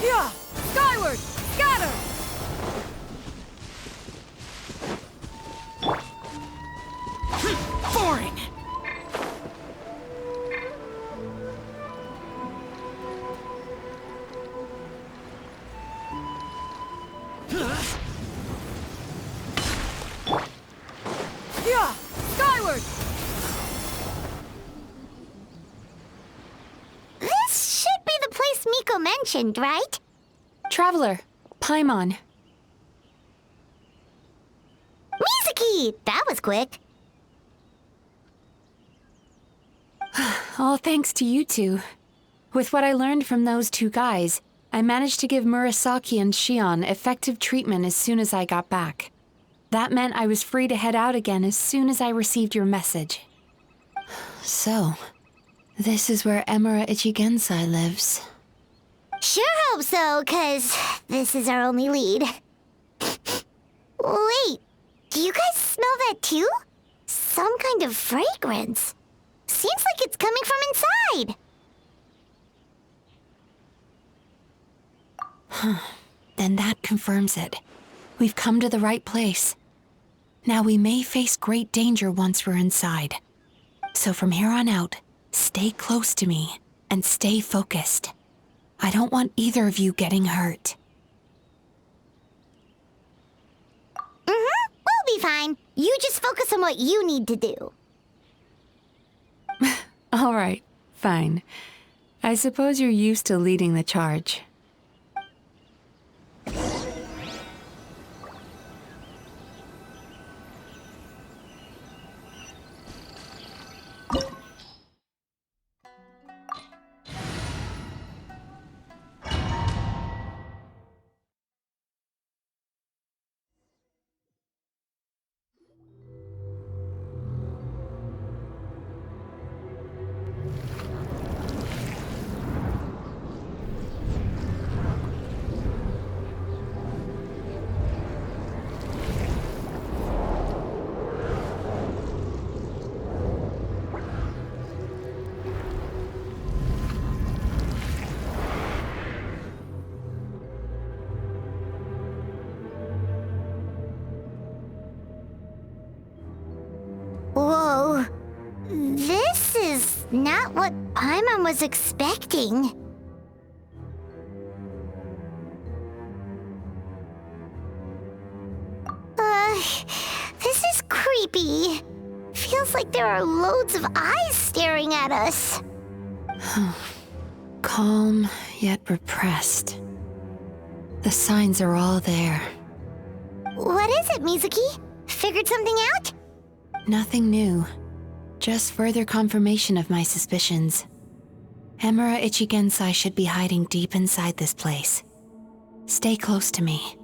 Yeah! Skyward! Scatter! Boring! Yeah! Skyward! This should be the place Miko mentioned, right? Traveler, Paimon. Mizuki! That was quick. All thanks to you two. With what I learned from those two guys, I managed to give Murasaki and Shion effective treatment as soon as I got back. That meant I was free to head out again as soon as I received your message. So, this is where Emura Ichigensai lives. Sure hope so, 'cause this is our only lead. Wait, do you guys smell that too? Some kind of fragrance. Seems like it's coming from inside. Then that confirms it. We've come to the right place. Now we may face great danger once we're inside. So from here on out, stay close to me and stay focused. I don't want either of you getting hurt. We'll be fine. You just focus on what you need to do. All right, fine. I suppose you're used to leading the charge. Whoa. This is not what Paimon was expecting. This is creepy. Feels like there are loads of eyes staring at us. Calm, yet repressed. The signs are all there. What is it, Mizuki? Figured something out? Nothing new. Just further confirmation of my suspicions. Emura Ichigensai should be hiding deep inside this place. Stay close to me.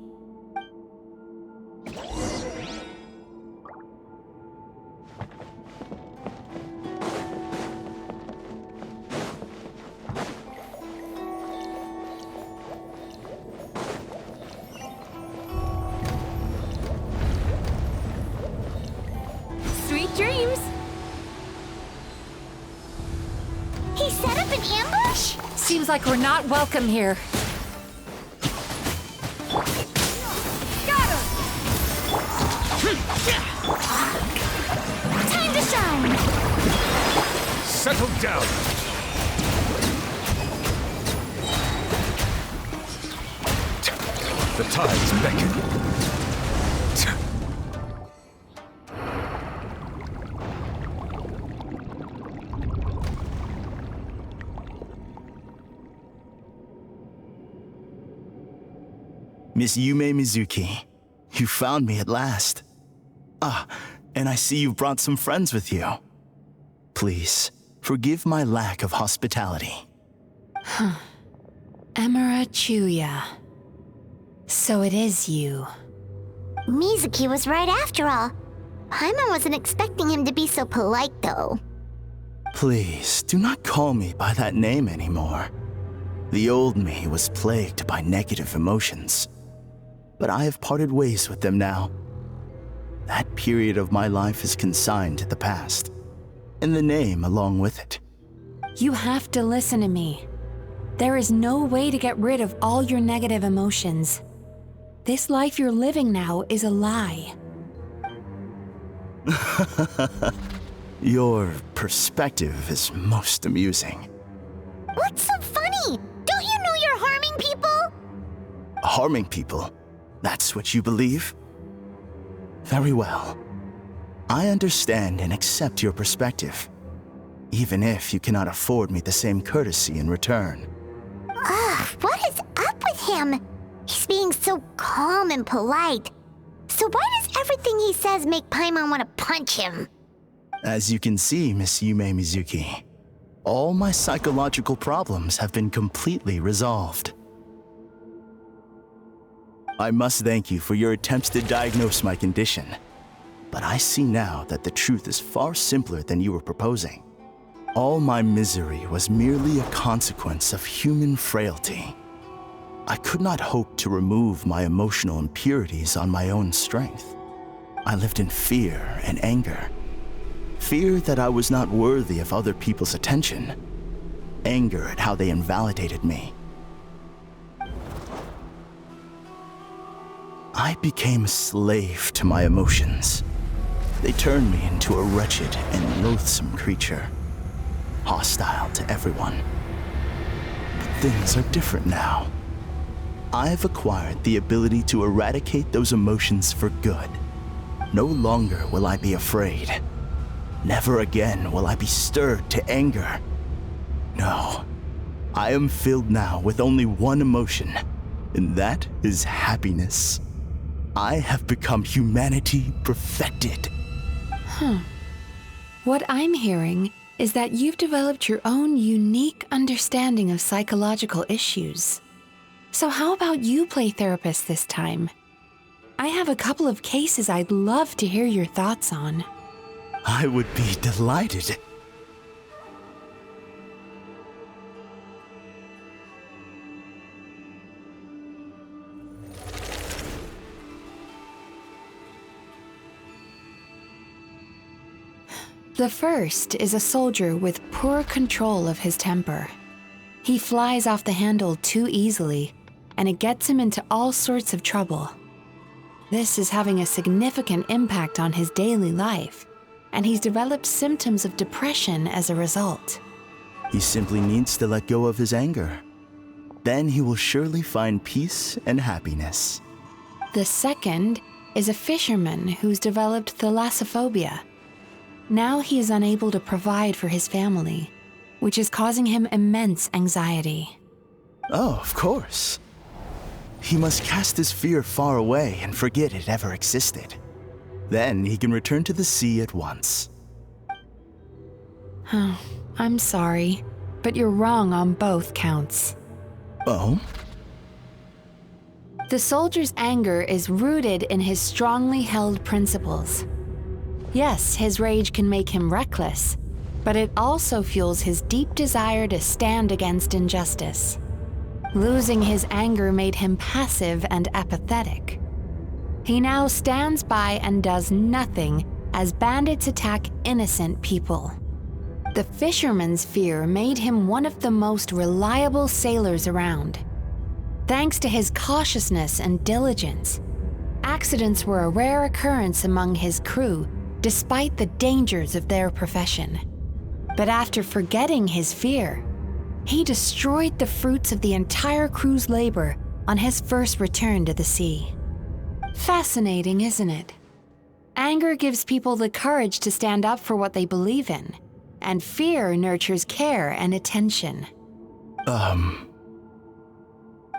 Sweet dreams! He set up an ambush? Seems like we're not welcome here. Got him! Time to shine! Settle down! The tides beckon. Miss Yume Mizuki, you found me at last. Ah, and I see you've brought some friends with you. Please, forgive my lack of hospitality. Emura Chuuya. So it is you. Mizuki was right after all. Paimon wasn't expecting him to be so polite, though. Please, do not call me by that name anymore. The old me was plagued by negative emotions, but I have parted ways with them now. That period of my life is consigned to the past, and the name along with it. You have to listen to me. There is no way to get rid of all your negative emotions. This life you're living now is a lie. Your perspective is most amusing. What's so funny? Don't you know you're harming people? Harming people? That's what you believe? Very well. I understand and accept your perspective, even if you cannot afford me the same courtesy in return. What is up with him? He's being so calm and polite. So why does everything he says make Paimon want to punch him? As you can see, Miss Yume Mizuki, all my psychological problems have been completely resolved. I must thank you for your attempts to diagnose my condition, but I see now that the truth is far simpler than you were proposing. All my misery was merely a consequence of human frailty. I could not hope to remove my emotional impurities on my own strength. I lived in fear and anger. Fear that I was not worthy of other people's attention. Anger at how they invalidated me. I became a slave to my emotions. They turned me into a wretched and loathsome creature, hostile to everyone. But things are different now. I've acquired the ability to eradicate those emotions for good. No longer will I be afraid. Never again will I be stirred to anger. No, I am filled now with only one emotion, and that is happiness. I have become humanity perfected. What I'm hearing is that you've developed your own unique understanding of psychological issues. So how about you play therapist this time? I have a couple of cases I'd love to hear your thoughts on. I would be delighted. The first is a soldier with poor control of his temper. He flies off the handle too easily, and it gets him into all sorts of trouble. This is having a significant impact on his daily life, and he's developed symptoms of depression as a result. He simply needs to let go of his anger. Then he will surely find peace and happiness. The second is a fisherman who's developed thalassophobia. Now he is unable to provide for his family, which is causing him immense anxiety. Oh, of course. He must cast his fear far away and forget it ever existed. Then he can return to the sea at once. I'm sorry, but you're wrong on both counts. Oh? The soldier's anger is rooted in his strongly held principles. Yes, his rage can make him reckless, but it also fuels his deep desire to stand against injustice. Losing his anger made him passive and apathetic. He now stands by and does nothing as bandits attack innocent people. The fisherman's fear made him one of the most reliable sailors around. Thanks to his cautiousness and diligence, accidents were a rare occurrence among his crew despite the dangers of their profession. But after forgetting his fear, he destroyed the fruits of the entire crew's labor on his first return to the sea. Fascinating, isn't it? Anger gives people the courage to stand up for what they believe in, and fear nurtures care and attention.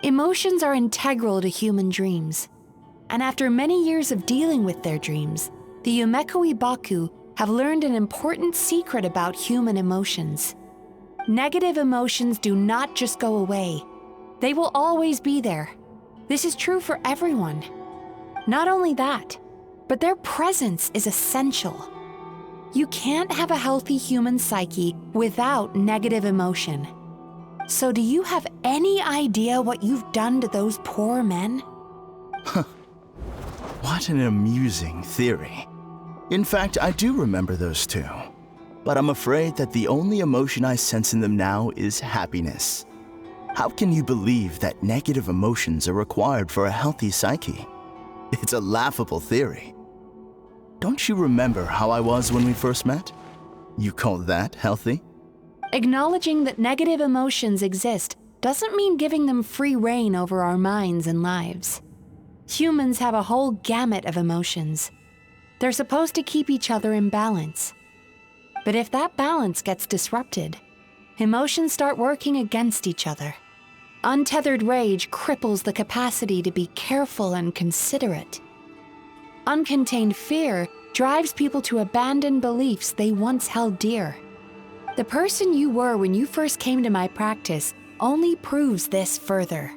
Emotions are integral to human dreams, and after many years of dealing with their dreams, the Yumekoi Baku have learned an important secret about human emotions. Negative emotions do not just go away. They will always be there. This is true for everyone. Not only that, but their presence is essential. You can't have a healthy human psyche without negative emotion. So do you have any idea what you've done to those poor men? What an amusing theory. In fact, I do remember those two. But I'm afraid that the only emotion I sense in them now is happiness. How can you believe that negative emotions are required for a healthy psyche? It's a laughable theory. Don't you remember how I was when we first met? You call that healthy? Acknowledging that negative emotions exist doesn't mean giving them free rein over our minds and lives. Humans have a whole gamut of emotions. They're supposed to keep each other in balance. But if that balance gets disrupted, emotions start working against each other. Untethered rage cripples the capacity to be careful and considerate. Uncontained fear drives people to abandon beliefs they once held dear. The person you were when you first came to my practice only proves this further.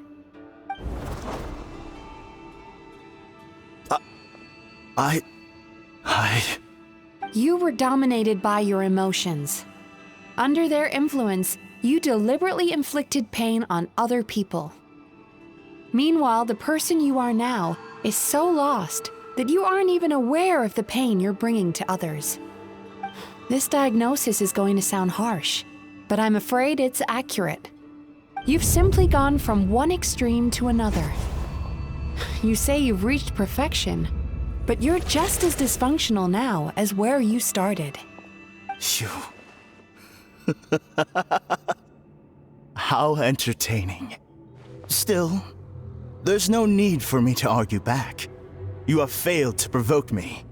You were dominated by your emotions. Under their influence, you deliberately inflicted pain on other people. Meanwhile, the person you are now is so lost that you aren't even aware of the pain you're bringing to others. This diagnosis is going to sound harsh, but I'm afraid it's accurate. You've simply gone from one extreme to another. You say you've reached perfection, but you're just as dysfunctional now as where you started. Phew. How entertaining. Still, there's no need for me to argue back. You have failed to provoke me.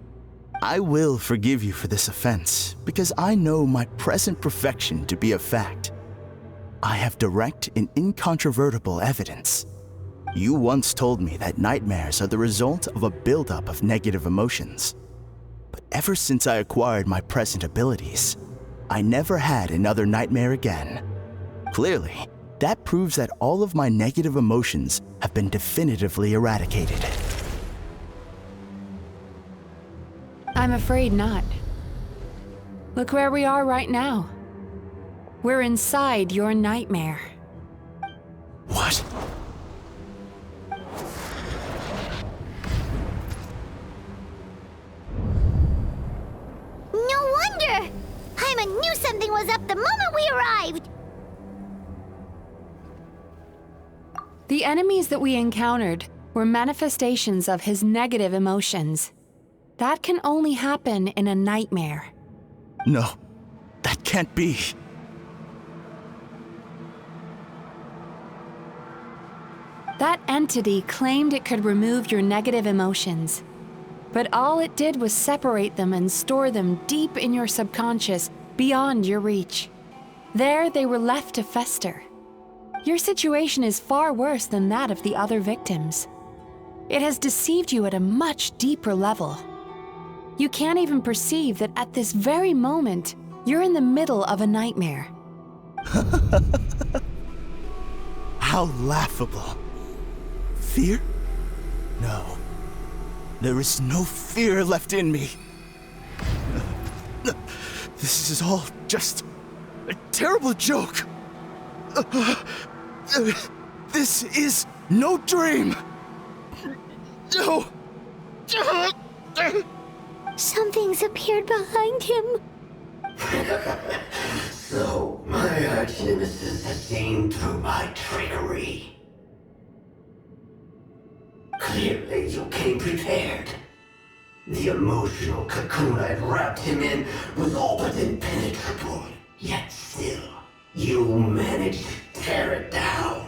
I will forgive you for this offense because I know my present perfection to be a fact. I have direct and incontrovertible evidence. You once told me that nightmares are the result of a buildup of negative emotions. But ever since I acquired my present abilities, I never had another nightmare again. Clearly, that proves that all of my negative emotions have been definitively eradicated. I'm afraid not. Look where we are right now. We're inside your nightmare. What? No wonder! Paimon knew something was up the moment we arrived! The enemies that we encountered were manifestations of his negative emotions. That can only happen in a nightmare. No, that can't be. That entity claimed it could remove your negative emotions. But all it did was separate them and store them deep in your subconscious, beyond your reach. There, they were left to fester. Your situation is far worse than that of the other victims. It has deceived you at a much deeper level. You can't even perceive that at this very moment, you're in the middle of a nightmare. How laughable. Fear? No. There is no fear left in me. This is all just a terrible joke. This is no dream. No. Something's appeared behind him. So, my arch-nemesis has seen through my trickery. Clearly, you came prepared. The emotional cocoon I'd wrapped him in was all but impenetrable. Yet still, you managed to tear it down.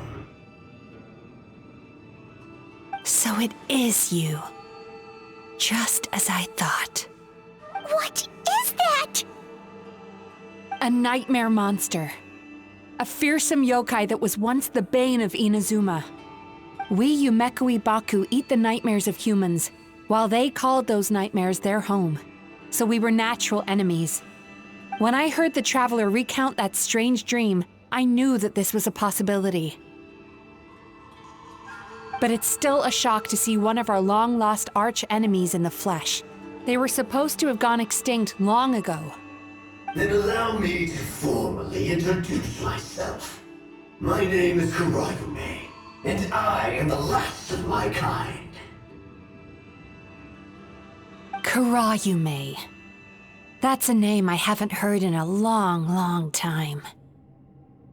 So it is you. Just as I thought. What is that? A nightmare monster. A fearsome yokai that was once the bane of Inazuma. We Yumekui Baku eat the nightmares of humans, while they called those nightmares their home. So we were natural enemies. When I heard the traveler recount that strange dream, I knew that this was a possibility. But it's still a shock to see one of our long-lost arch-enemies in the flesh. They were supposed to have gone extinct long ago. Then allow me to formally introduce myself. My name is Kuroyume, and I am the last of my kind. Kuroyume. That's a name I haven't heard in a long, long time.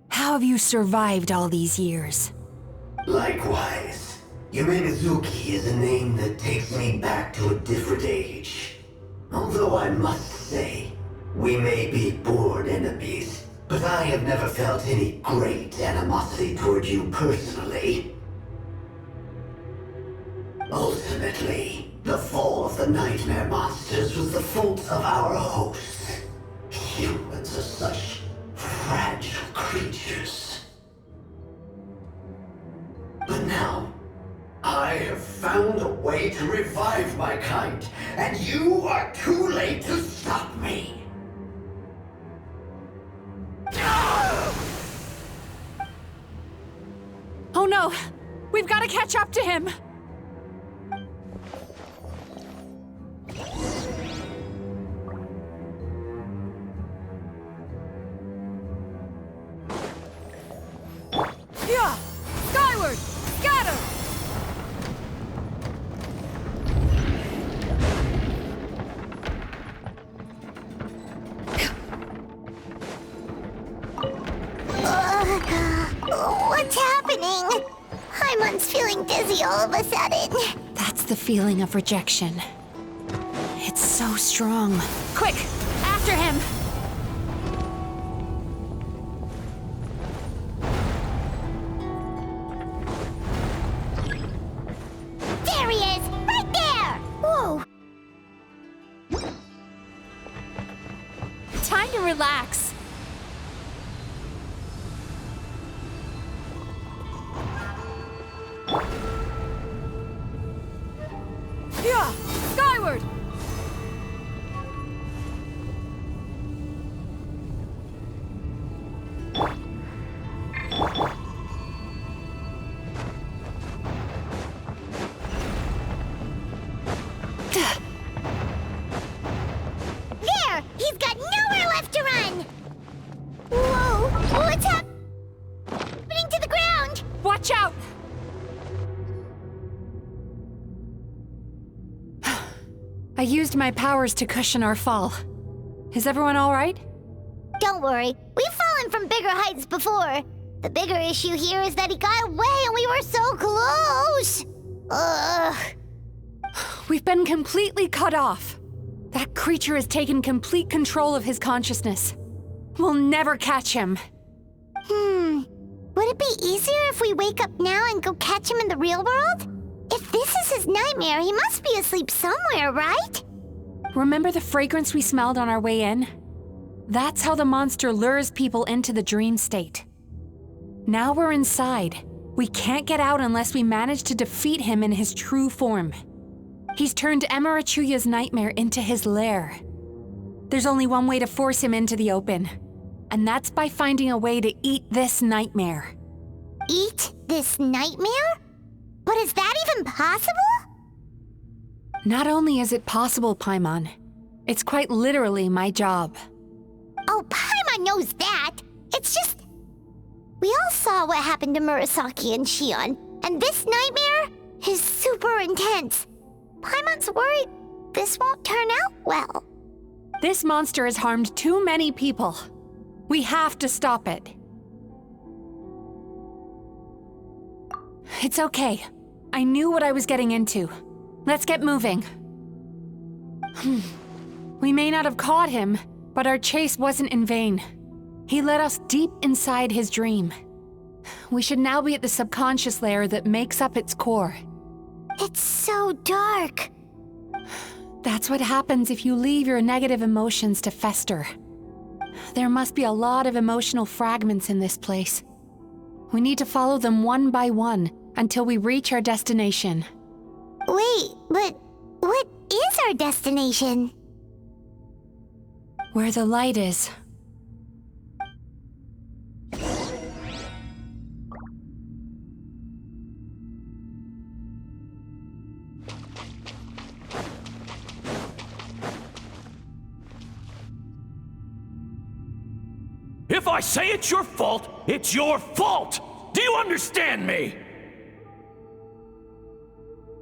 How have you survived all these years? Likewise, Yume is a name that takes me back to a different age. Although I must say, we may be born enemies, but I have never felt any great animosity toward you personally. Ultimately, the fall of the nightmare monsters was the fault of our hosts. Humans are such fragile creatures. But now, I have found a way to revive my kind, and you are too late to stop me. Oh no! We've got to catch up to him! Yeah! Skyward! Scatter! What's happening? Paimon's feeling dizzy all of a sudden. That's the feeling of rejection. It's so strong. Quick! After him! There he is! Right there! Whoa! Time to relax. Yeah! Skyward! There! He's got nowhere left to run! Whoa! What's happening to the ground? Watch out! I used my powers to cushion our fall. Is everyone all right? Don't worry, we've fallen from bigger heights before. The bigger issue here is that he got away and we were so close! Ugh. We've been completely cut off. That creature has taken complete control of his consciousness. We'll never catch him. Would it be easier if we wake up now and go catch him in the real world? If this is his nightmare, he must be asleep somewhere, right? Remember the fragrance we smelled on our way in? That's how the monster lures people into the dream state. Now we're inside. We can't get out unless we manage to defeat him in his true form. He's turned Emira Chuuya's nightmare into his lair. There's only one way to force him into the open, and that's by finding a way to eat this nightmare. Eat this nightmare? But is that even possible? Not only is it possible, Paimon, it's quite literally my job. Oh, Paimon knows that. It's just... We all saw what happened to Murasaki and Shion, and this nightmare is super intense. Paimon's worried this won't turn out well. This monster has harmed too many people. We have to stop it. It's okay. I knew what I was getting into. Let's get moving. We may not have caught him, but our chase wasn't in vain. He led us deep inside his dream. We should now be at the subconscious layer that makes up its core. It's so dark. That's what happens if you leave your negative emotions to fester. There must be a lot of emotional fragments in this place. We need to follow them one by one until we reach our destination. Wait, but what is our destination? Where the light is. If I say it's your fault, it's your fault! Do you understand me?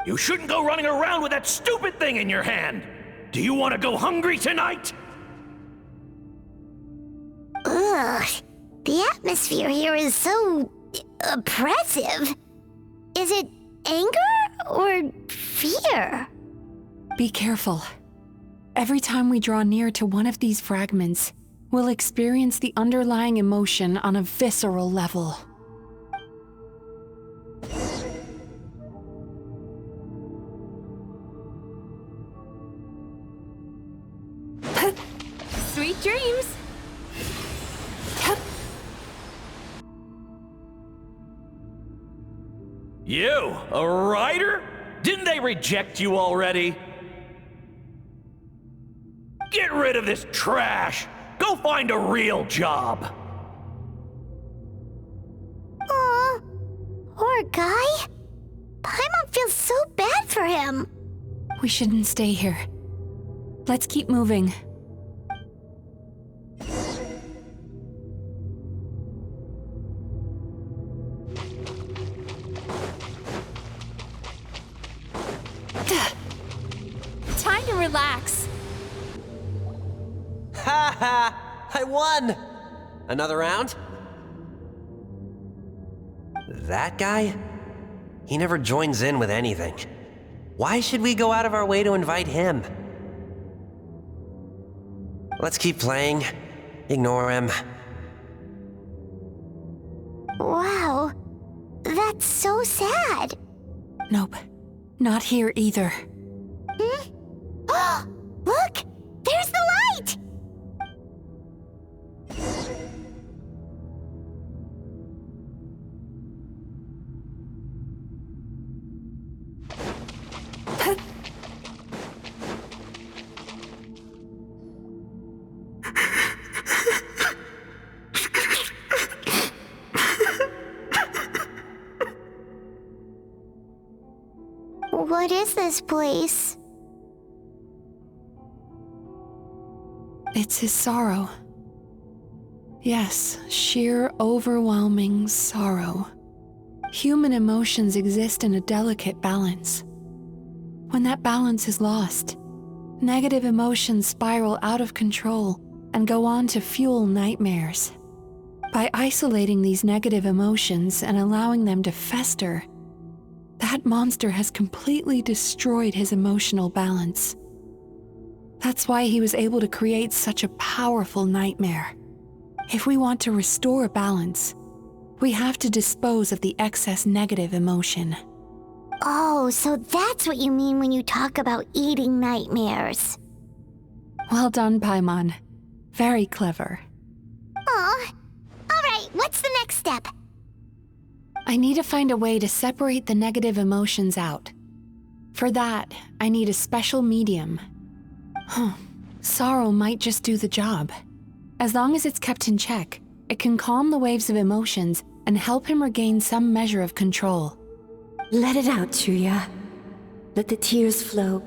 You shouldn't go running around with that stupid thing in your hand! Do you want to go hungry tonight? Ugh. The atmosphere here is so oppressive. Is it anger or fear? Be careful. Every time we draw near to one of these fragments, we'll experience the underlying emotion on a visceral level. Sweet dreams! You, a writer? Didn't they reject you already? Get rid of this trash! Go find a real job! Aw, poor guy. Paimon feels so bad for him. We shouldn't stay here. Let's keep moving. Time to relax. Ha ha! I won! Another round? That guy? He never joins in with anything. Why should we go out of our way to invite him? Let's keep playing. Ignore him. Wow, that's so sad. Nope. Not here either. Look! There's the light! What is this place? It's his sorrow. Yes, sheer overwhelming sorrow. Human emotions exist in a delicate balance. When that balance is lost, negative emotions spiral out of control and go on to fuel nightmares. By isolating these negative emotions and allowing them to fester, that monster has completely destroyed his emotional balance. That's why he was able to create such a powerful nightmare. If we want to restore balance, we have to dispose of the excess negative emotion. Oh, so that's what you mean when you talk about eating nightmares. Well done, Paimon. Very clever. Aw. Alright, what's the next step? I need to find a way to separate the negative emotions out. For that, I need a special medium. Sorrow might just do the job. As long as it's kept in check, it can calm the waves of emotions and help him regain some measure of control. Let it out, Chuuya. Let the tears flow.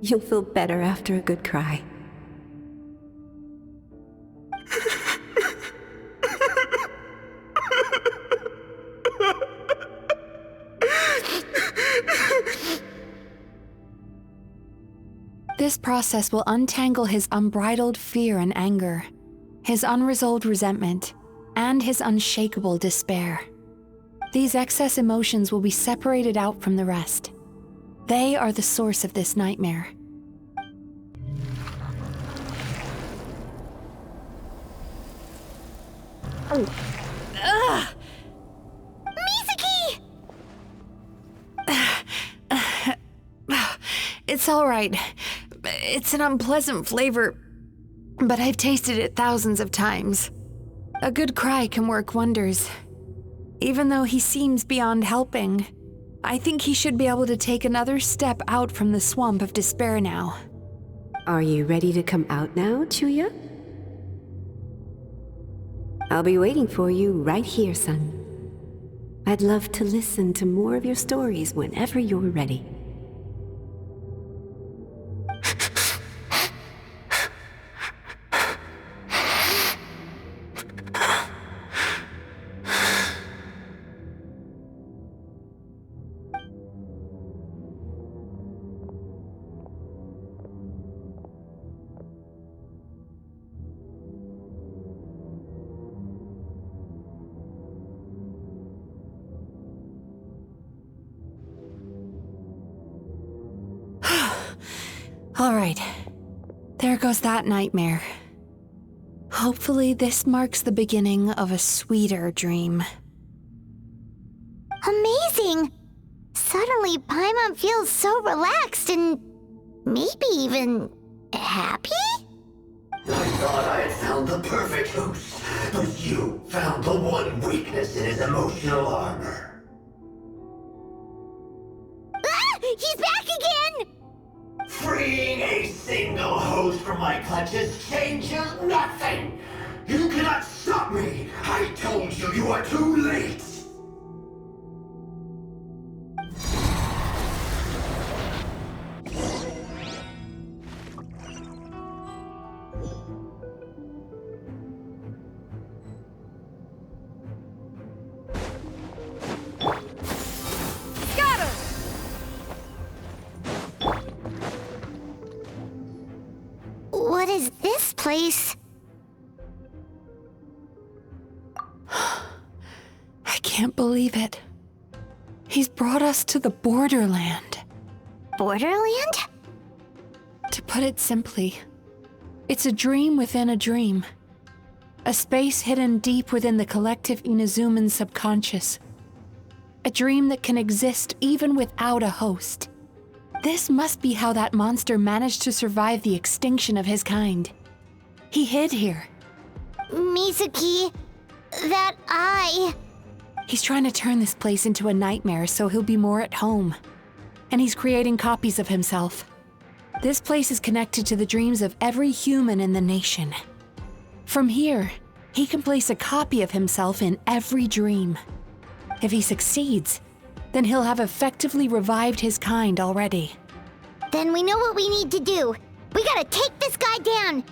You'll feel better after a good cry. This process will untangle his unbridled fear and anger, his unresolved resentment, and his unshakable despair. These excess emotions will be separated out from the rest. They are the source of this nightmare. Mizuki! It's all right. It's an unpleasant flavor, but I've tasted it thousands of times. A good cry can work wonders. Even though he seems beyond helping, I think he should be able to take another step out from the swamp of despair now. Are you ready to come out now, Chuuya? I'll be waiting for you right here, son. I'd love to listen to more of your stories whenever you're ready. All right. There goes that nightmare. Hopefully this marks the beginning of a sweeter dream. Amazing! Suddenly, Paimon feels so relaxed and maybe even happy? I thought I had found the perfect host, but you found the one weakness in his emotional armor. Ah! He's back again! Freeing a single host from my clutches changes nothing! You cannot stop me! I told you you are too late! What is this place? I can't believe it. He's brought us to the borderland. Borderland? To put it simply, it's a dream within a dream. A space hidden deep within the collective Inazuman subconscious. A dream that can exist even without a host. This must be how that monster managed to survive the extinction of his kind. He hid here. Mizuki, that eye. He's trying to turn this place into a nightmare so he'll be more at home. And he's creating copies of himself. This place is connected to the dreams of every human in the nation. From here, he can place a copy of himself in every dream. If he succeeds, then he'll have effectively revived his kind already. Then we know what we need to do. We gotta take this guy down.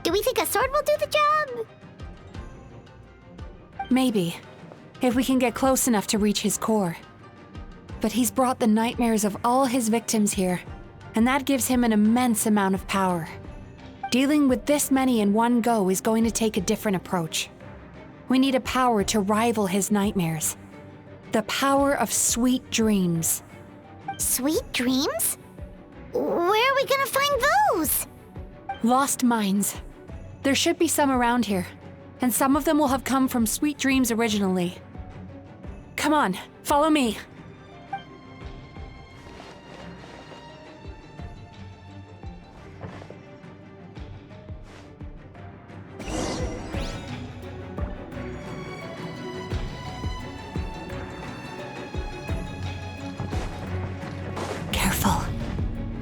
Do we think a sword will do the job? Maybe, if we can get close enough to reach his core. But he's brought the nightmares of all his victims here, and that gives him an immense amount of power. Dealing with this many in one go is going to take a different approach. We need a power to rival his nightmares. The power of sweet dreams. Sweet dreams? Where are we gonna find those? Lost minds. There should be some around here, and some of them will have come from sweet dreams originally. Come on, follow me. Careful.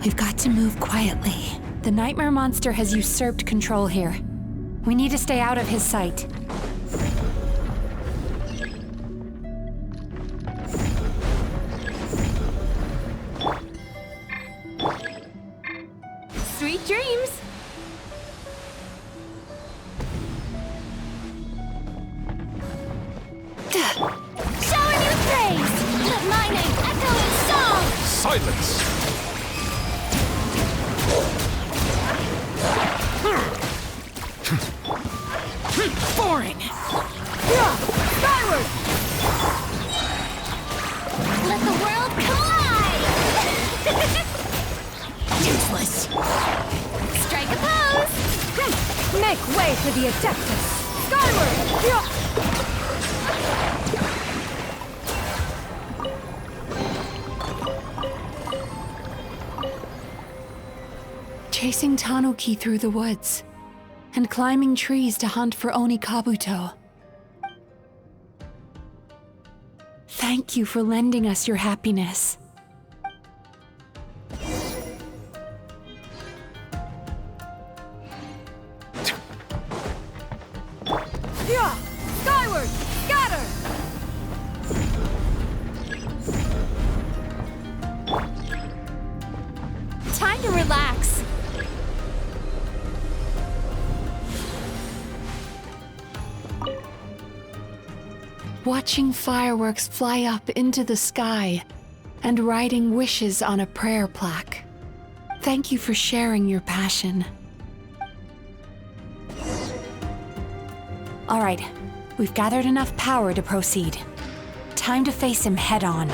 We've got to move quietly. The nightmare monster has usurped control here. We need to stay out of his sight. Sweet dreams! Showing you praise! Let my name echo in song! Silence! Boring! Skyward! Let the world collide! Useless! Strike a pose! Make way for the Adeptus! Skyward! Chasing Tanuki through the woods, and climbing trees to hunt for Oni Kabuto. Thank you for lending us your happiness. Skyward! Scatter! Time to relax. Watching fireworks fly up into the sky and writing wishes on a prayer plaque. Thank you for sharing your passion. All right, we've gathered enough power to proceed. Time to face him head on.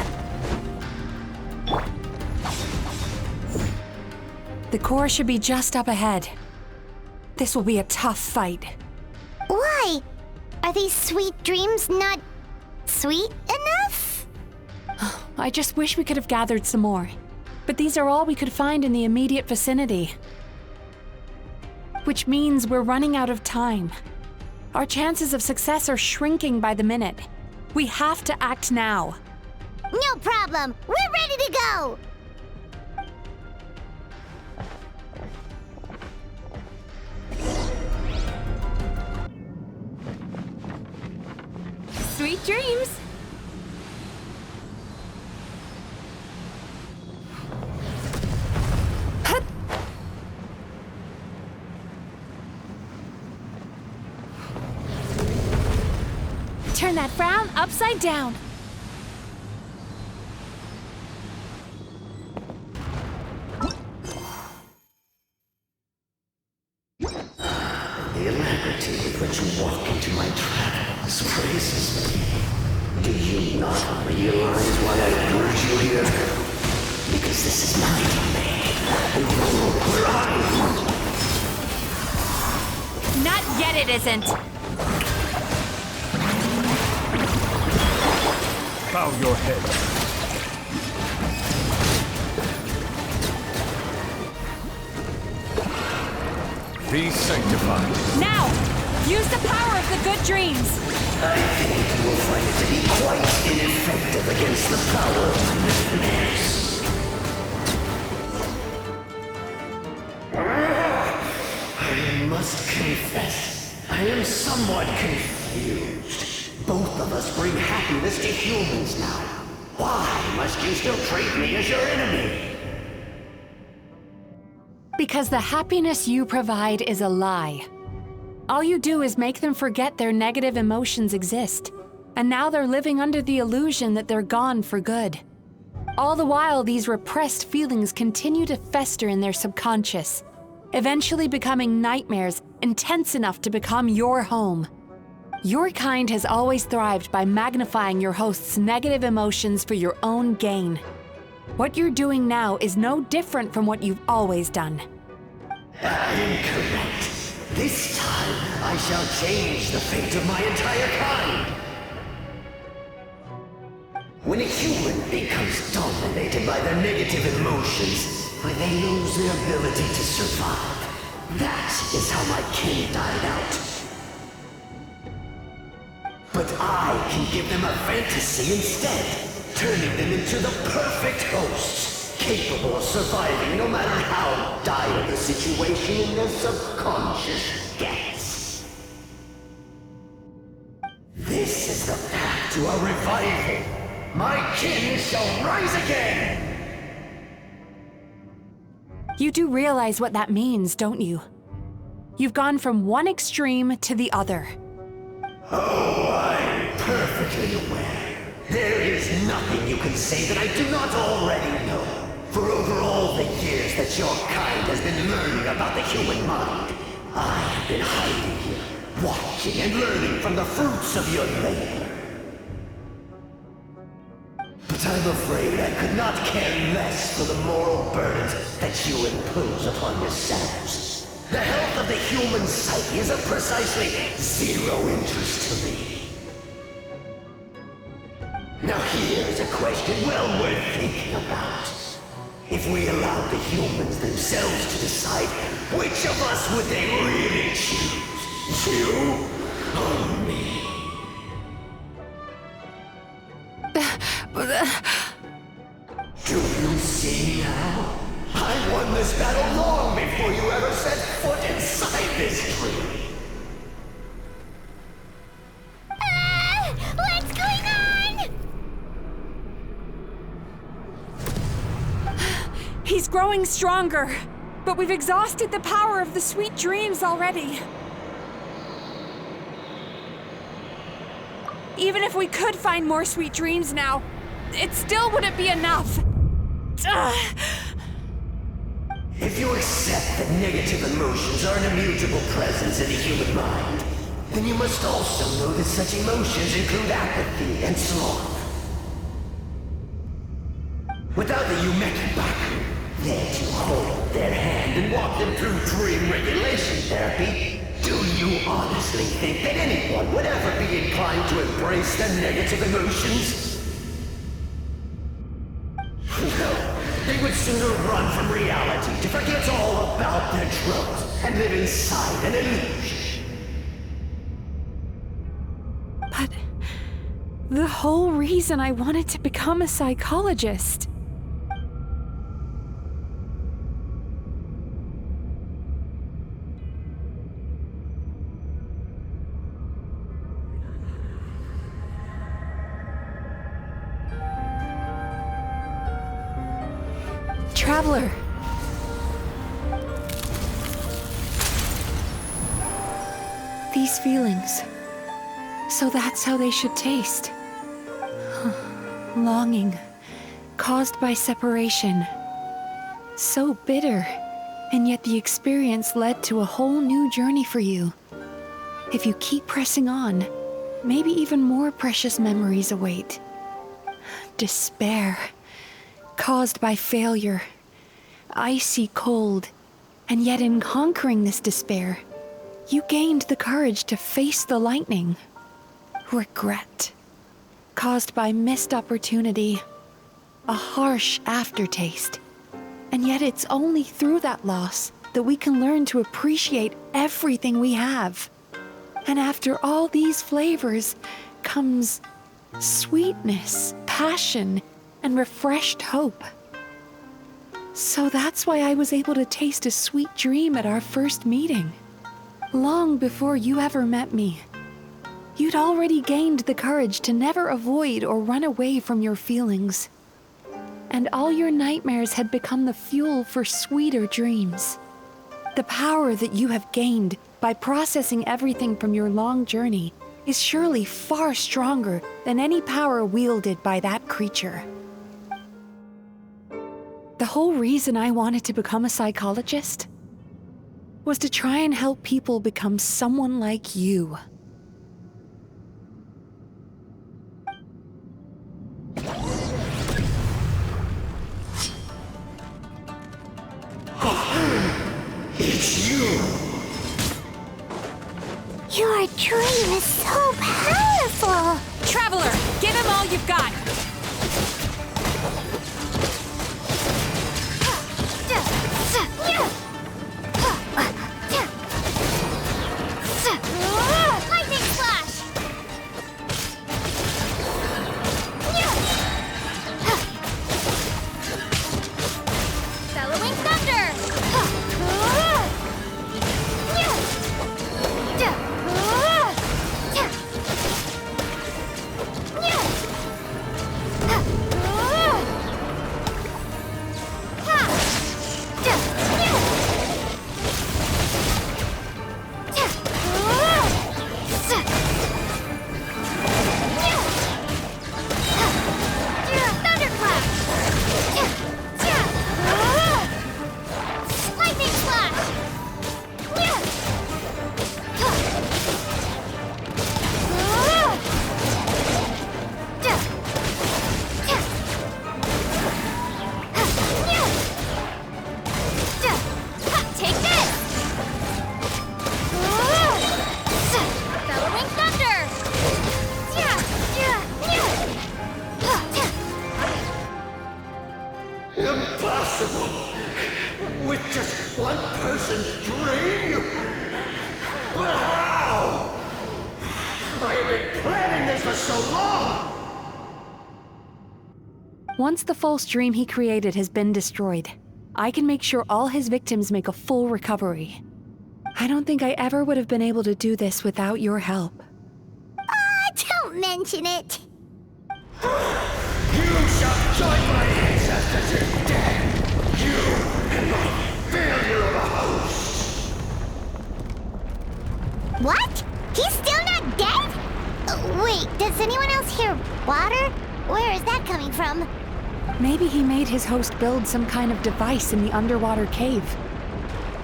The core should be just up ahead. This will be a tough fight. Why? Are these sweet dreams not sweet enough? I just wish we could have gathered some more. But these are all we could find in the immediate vicinity. Which means we're running out of time. Our chances of success are shrinking by the minute. We have to act now. No problem. We're ready to go. Sweet dreams! Turn that frown upside down. The alacrity with which you walk into my travels praises me. Do you not realize why I brought you here? Because this is my domain, and where I am. Not yet, it isn't. Bow your head. Be sanctified. Now! Use the power of the good dreams! I think you will find it to be quite ineffective against the power of my nightmares. I must confess, I am somewhat confused. Both of us bring happiness to humans now. Why must you still treat me as your enemy? Because the happiness you provide is a lie. All you do is make them forget their negative emotions exist. And now they're living under the illusion that they're gone for good. All the while, these repressed feelings continue to fester in their subconscious, eventually becoming nightmares intense enough to become your home. Your kind has always thrived by magnifying your host's negative emotions for your own gain. What you're doing now is no different from what you've always done. I am correct. This time, I shall change the fate of my entire kind. When a human becomes dominated by their negative emotions, they lose their ability to survive. That is how my kin died out. But I can give them a fantasy instead, turning them into the perfect hosts, capable of surviving no matter how dire the situation in their subconscious gets. This is the path to a revival. My kin shall rise again! You do realize what that means, don't you? You've gone from one extreme to the other. Oh, I'm perfectly aware. There is nothing you can say that I do not already know. For over all the years that your kind has been learning about the human mind, I have been hiding here, watching and learning from the fruits of your labor. But I'm afraid I could not care less for the moral burdens that you impose upon yourselves. The health of the human psyche is of precisely zero interest to me. Now here is a question well worth thinking about. If we allowed the humans themselves to decide, which of us would they really choose? You or me? Do you see now? I won this battle long before you ever set foot inside this tree. What's going on? He's growing stronger, but we've exhausted the power of the sweet dreams already. Even if we could find more sweet dreams now, it still wouldn't be enough. If you accept that negative emotions are an immutable presence in the human mind, then you must also know that such emotions include apathy and sloth. Without the Yumeki Baku, Then you hold their hand and walk them through dream regulation therapy. Do you honestly think that anyone would ever be inclined to embrace the negative emotions? No, they would sooner run from reality to forget all about their troubles and live inside an illusion. But the whole reason I wanted to become a psychologist. Traveler. These feelings. So that's how they should taste. Longing, caused by separation. So bitter, and yet the experience led to a whole new journey for you. If you keep pressing on, maybe even more precious memories await. Despair, caused by failure. Icy cold, and yet in conquering this despair, you gained the courage to face the lightning. Regret, caused by missed opportunity, a harsh aftertaste. And yet it's only through that loss that we can learn to appreciate everything we have. And after all these flavors comes sweetness, passion, and refreshed hope. So that's why I was able to taste a sweet dream at our first meeting. Long before you ever met me, you'd already gained the courage to never avoid or run away from your feelings. And all your nightmares had become the fuel for sweeter dreams. The power that you have gained by processing everything from your long journey is surely far stronger than any power wielded by that creature. The whole reason I wanted to become a psychologist was to try and help people become someone like you. It's you! Your dream is so powerful! Traveler, give him all you've got! Lightning Slash! Bellowing Thunder! Impossible! With just one person's dream? But how? I have been planning this for so long! Once the false dream he created has been destroyed, I can make sure all his victims make a full recovery. I don't think I ever would have been able to do this without your help. Don't mention it! You shall join my ancestors in death! You and my failure of a host! What? He's still not dead? Wait, does anyone else hear water? Where is that coming from? Maybe he made his host build some kind of device in the underwater cave.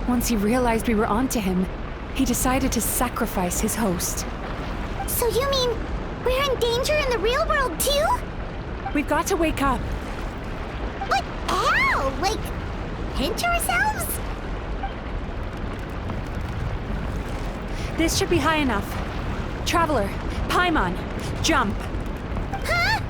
Once he realized we were onto him, he decided to sacrifice his host. So you mean we're in danger in the real world too? We've got to wake up. But how? Like, pinch ourselves? This should be high enough. Traveler, Paimon, jump. Huh?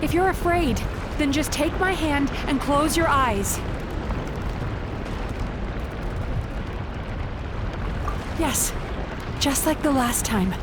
If you're afraid, then just take my hand and close your eyes. Yes, just like the last time.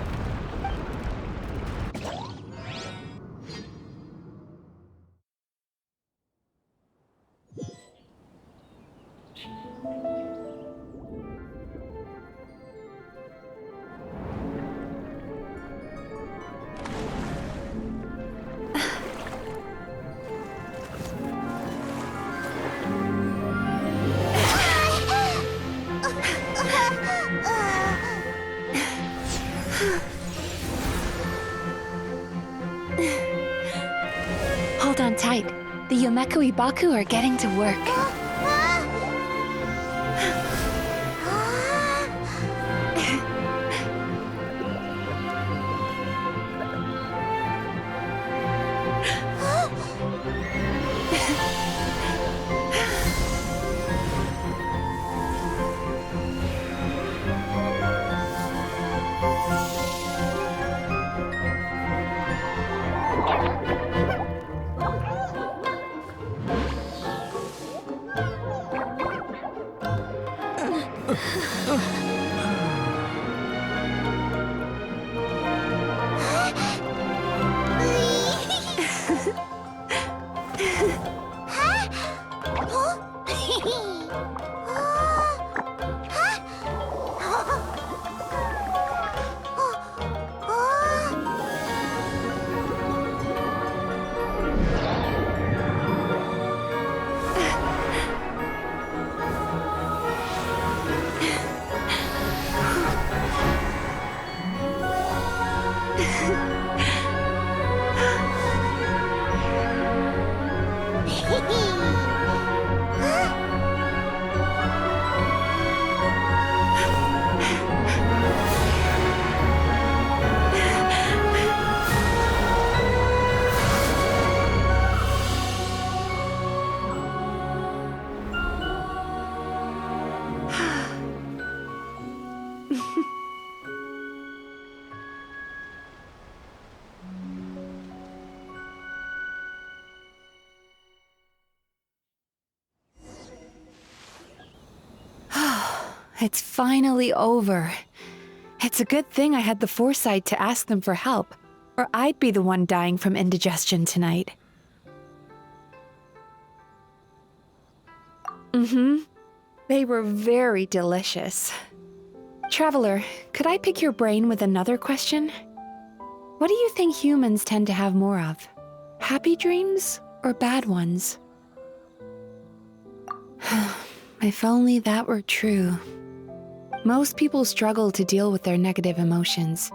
Hold on tight. The Yomekui-baku are getting to work. It's finally over. It's a good thing I had the foresight to ask them for help, or I'd be the one dying from indigestion tonight. They were very delicious. Traveler, could I pick your brain with another question? What do you think humans tend to have more of? Happy dreams or bad ones? If only that were true. Most people struggle to deal with their negative emotions.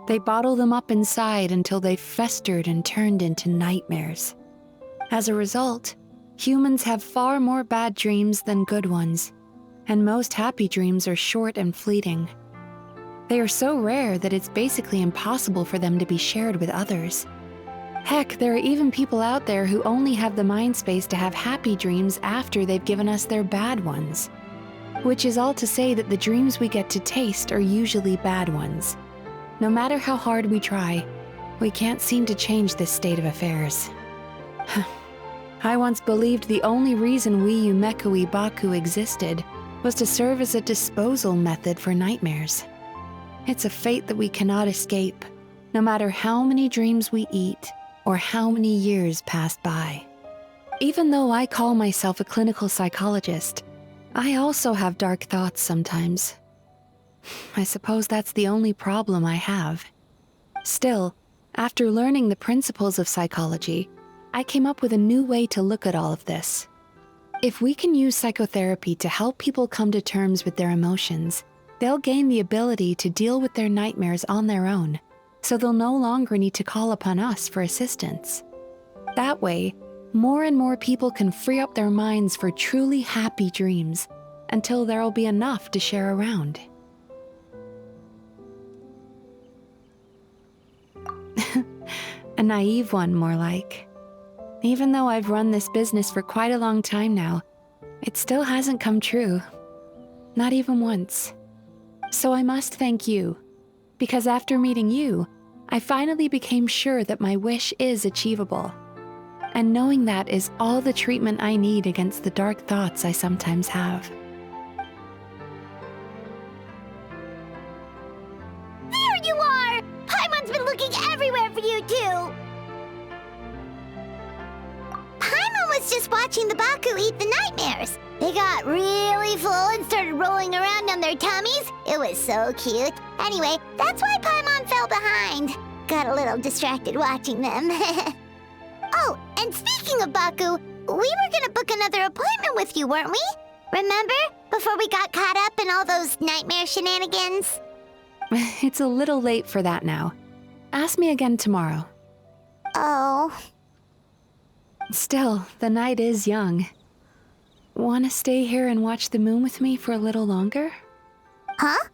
They bottle them up inside until they've festered and turned into nightmares. As a result, humans have far more bad dreams than good ones, and most happy dreams are short and fleeting. They are so rare that it's basically impossible for them to be shared with others. Heck, there are even people out there who only have the mind space to have happy dreams after they've given us their bad ones. Which is all to say that the dreams we get to taste are usually bad ones. No matter how hard we try, we can't seem to change this state of affairs. I once believed the only reason we Yomekui-baku existed was to serve as a disposal method for nightmares. It's a fate that we cannot escape, no matter how many dreams we eat or how many years pass by. Even though I call myself a clinical psychologist, I also have dark thoughts sometimes. I suppose that's the only problem I have. Still, after learning the principles of psychology, I came up with a new way to look at all of this. If we can use psychotherapy to help people come to terms with their emotions, they'll gain the ability to deal with their nightmares on their own, so they'll no longer need to call upon us for assistance. That way, more and more people can free up their minds for truly happy dreams until there'll be enough to share around. A naive one, more like. Even though I've run this business for quite a long time now, it still hasn't come true. Not even once. So I must thank you, because after meeting you, I finally became sure that my wish is achievable. And knowing that is all the treatment I need against the dark thoughts I sometimes have. There you are! Paimon's been looking everywhere for you, too! Paimon was just watching the Baku eat the nightmares. They got really full and started rolling around on their tummies. It was so cute. Anyway, that's why Paimon fell behind. Got a little distracted watching them. Oh, and speaking of Baku, we were gonna book another appointment with you, weren't we? Remember? Before we got caught up in all those nightmare shenanigans? It's a little late for that now. Ask me again tomorrow. Oh. Still, the night is young. Want to stay here and watch the moon with me for a little longer? Huh?